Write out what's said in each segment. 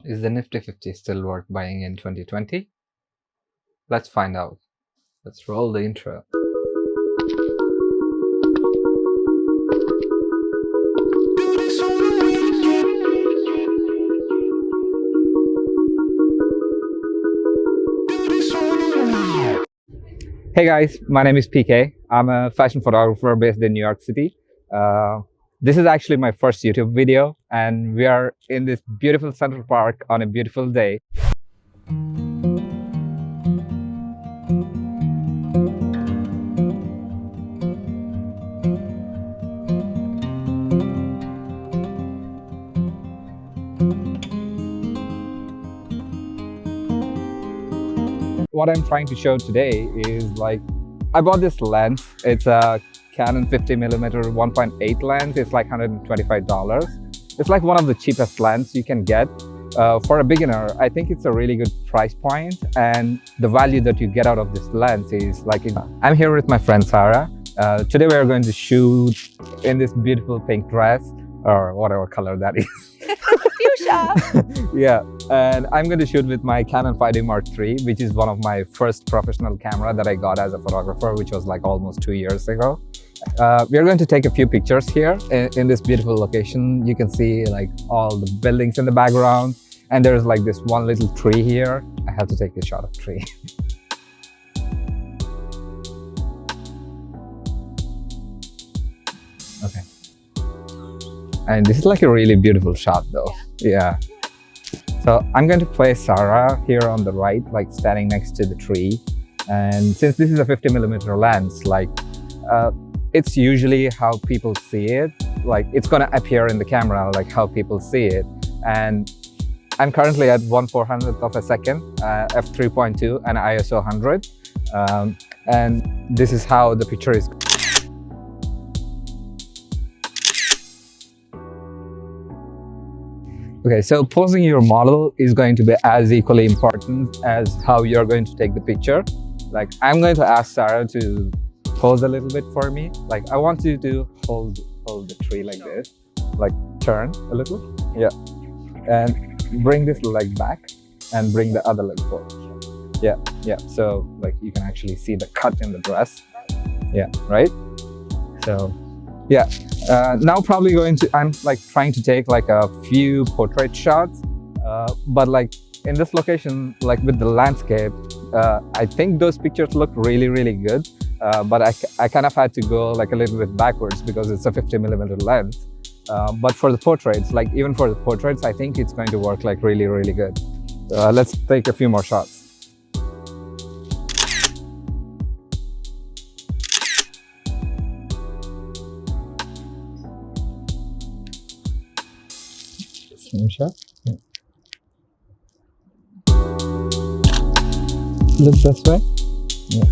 Is the Nifty 50 still worth buying in 2020? Let's find out. Let's roll the intro. Hey guys, my name is PK. I'm a fashion photographer based in New York City. This is actually my first YouTube video, and we are in this beautiful Central Park on a beautiful day. What I'm trying to show today is I bought this lens. It's a Canon 50mm 1.8 lens. It's like $125. It's like one of the cheapest lenses you can get. For a beginner, I think it's a really good price point, and the value that you get out of this lens is I'm here with my friend Sarah. Today we are going to shoot in this beautiful pink dress, or whatever color that is. Fuchsia! Yeah, and I'm going to shoot with my Canon 5D Mark III, which is one of my first professional camera that I got as a photographer, which was like almost 2 years ago. We are going to take a few pictures here in this beautiful location. You can see like all the buildings in the background, and there's like this one little tree here. I have to take a shot of tree. Okay. And this is like a really beautiful shot though. Yeah. So I'm going to place Sarah here on the right, like standing next to the tree. And since this is a 50mm lens, it's usually how people see it. Like it's gonna appear in the camera, like how people see it. And I'm currently at 1/400th of a second, f3.2 and ISO 100. And this is how the picture is. Okay, so posing your model is going to be as equally important as how you're going to take the picture. Like I'm going to ask Sarah to pose a little bit for me. Like I want you to hold the tree like this, like turn a little. Yeah. And bring this leg back and bring the other leg forward. Yeah, yeah. So like you can actually see the cut in the dress. Yeah, right? So yeah. Now probably I'm like trying to take like a few portrait shots, but like in this location, like with the landscape, I think those pictures look really, really good. But I kind of had to go like a little bit backwards because it's a 50mm lens. But for the portraits, like even for the portraits, I think it's going to work like really, really good. Let's take a few more shots. Same shot. Yeah. Look this way. Yeah.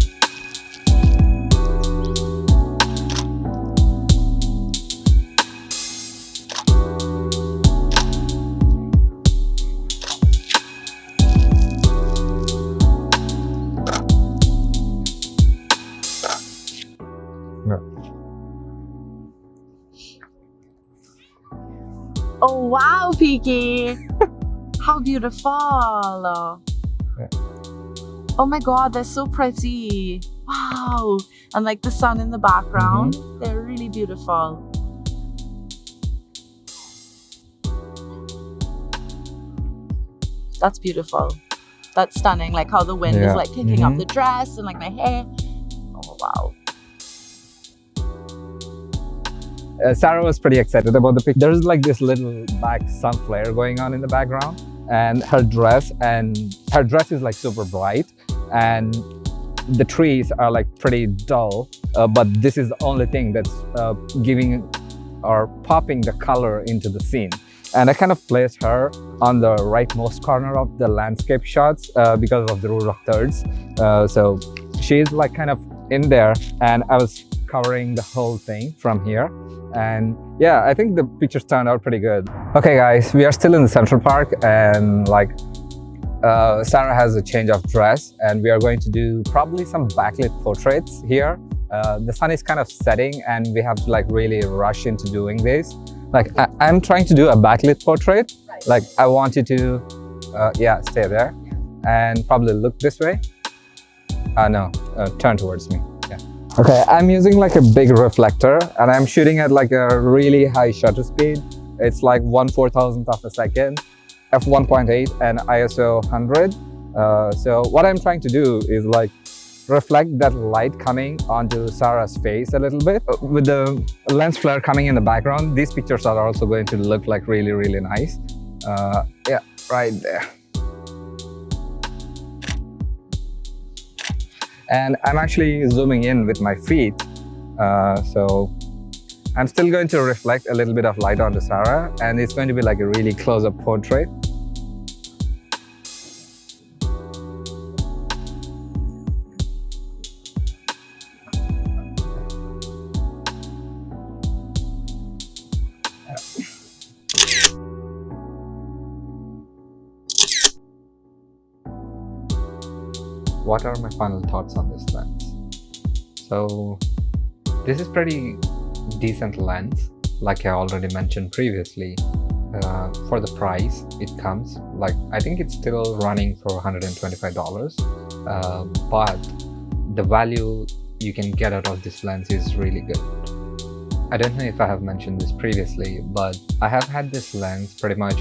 Oh wow, Peaky! How beautiful! Yeah. Oh my god, they're so pretty! Wow! And like the sun in the background, they're really beautiful. That's beautiful. That's stunning, like how the wind is like kicking up the dress and like my hair. Oh wow. Sarah was pretty excited about the picture. There's like this little black sun flare going on in the background, and her dress is like super bright, and the trees are like pretty dull, but this is the only thing that's giving or popping the color into the scene. And I kind of placed her on the rightmost corner of the landscape shots because of the rule of thirds. So she's like kind of in there, and I was covering the whole thing from here. And yeah, I think the pictures turned out pretty good. Okay guys, we are still in the Central Park, and like Sarah has a change of dress, and we are going to do probably some backlit portraits here. The sun is kind of setting, and we have to like really rush into doing this. Like I'm trying to do a backlit portrait. Like I want you to Yeah, stay there. And probably look this way. No, turn towards me. Yeah. Okay, I'm using like a big reflector and I'm shooting at like a really high shutter speed. It's like 1/4000th of a second, f1.8 and ISO 100. So what I'm trying to do is like reflect that light coming onto Sarah's face a little bit. With the lens flare coming in the background, these pictures are also going to look like really, really nice. Yeah, right there. And I'm actually zooming in with my feet. So I'm still going to reflect a little bit of light onto Sarah, and it's going to be like a really close-up portrait. What are my final thoughts on this lens? So this is pretty decent lens, like I already mentioned previously. For the price it comes, like I think it's still running for $125, but the value you can get out of this lens is really good. I don't know if I have mentioned this previously, but I have had this lens pretty much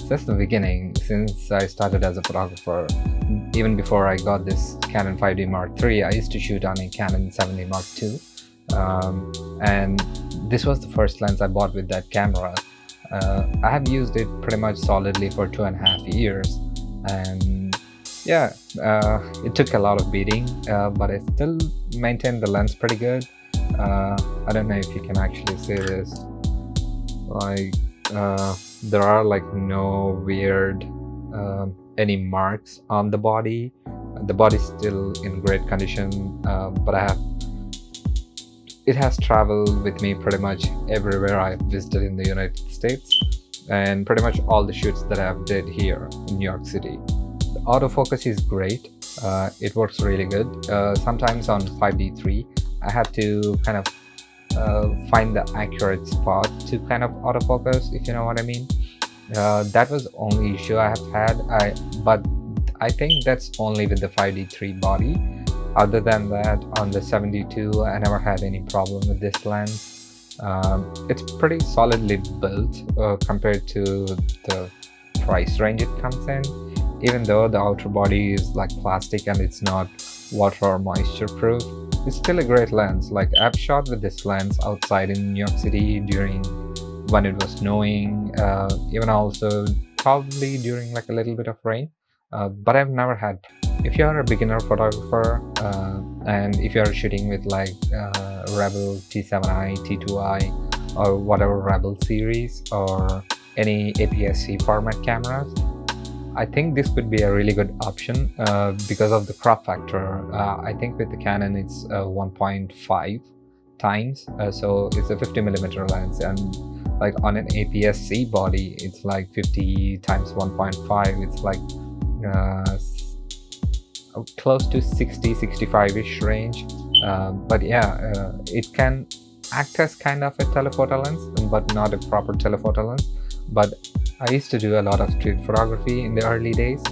since the beginning, since I started as a photographer. Even before I got this Canon 5D Mark III, I used to shoot on a Canon 7D Mark II. And this was the first lens I bought with that camera. I have used it pretty much solidly for 2.5 years. And yeah, it took a lot of beating, but I still maintained the lens pretty good. I don't know if you can actually see this. Like, there are like no weird any marks on the body. The body's still in great condition, but it has traveled with me pretty much everywhere I've visited in the United States, and pretty much all the shoots that I've did here in New York City. The autofocus is great. It works really good. Sometimes on 5D3 I have to kind of find the accurate spot to kind of autofocus, if you know what I mean. That was the only issue I have had, but I think that's only with the 5D3 body. Other than that, on the 72 I never had any problem with this lens. It's pretty solidly built compared to the price range it comes in, even though the outer body is like plastic and it's not water or moisture proof. It's still a great lens. Like, I've shot with this lens outside in New York City when it was snowing, even also probably during like a little bit of rain, but I've never had. If you're a beginner photographer and if you're shooting with like Rebel T7i, T2i or whatever Rebel series or any APS-C format cameras, I think this could be a really good option because of the crop factor. I think with the Canon it's 1.5 times, so it's a 50mm lens, and like on an APS-C body it's like 50 times 1.5. It's like close to 60-65ish range, but yeah, it can act as kind of a telephoto lens, but not a proper telephoto lens. But I used to do a lot of street photography in the early days.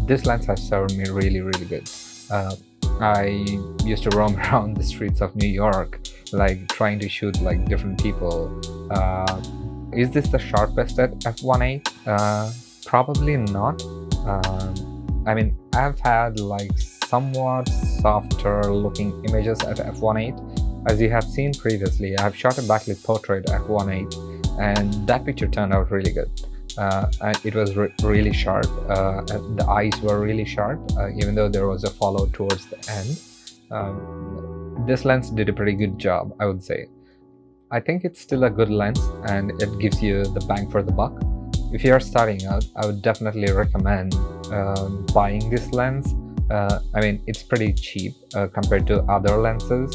This lens has served me really, really good. I used to roam around the streets of New York, like trying to shoot like different people. Is this the sharpest at f1.8? Probably not. I mean, I've had like somewhat softer looking images at f1.8. As you have seen previously, I've shot a backlit portrait at f1.8 and that picture turned out really good. And it was really sharp. The eyes were really sharp, even though there was a follow towards the end. This lens did a pretty good job, I would say. I think it's still a good lens and it gives you the bang for the buck. If you're starting out, I would definitely recommend buying this lens. I mean, it's pretty cheap compared to other lenses.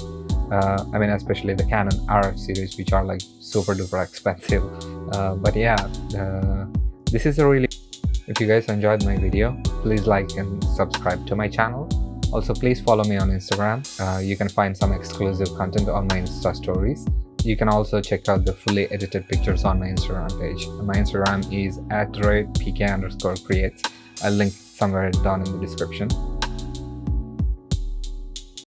I mean, especially the Canon RF series, which are like super duper expensive. But yeah, this is a really... If you guys enjoyed my video, please like and subscribe to my channel. Also, please follow me on Instagram. You can find some exclusive content on my Insta stories. you can also check out the fully edited pictures on my Instagram page. My Instagram is @pk_creates. I'll link somewhere down in the description.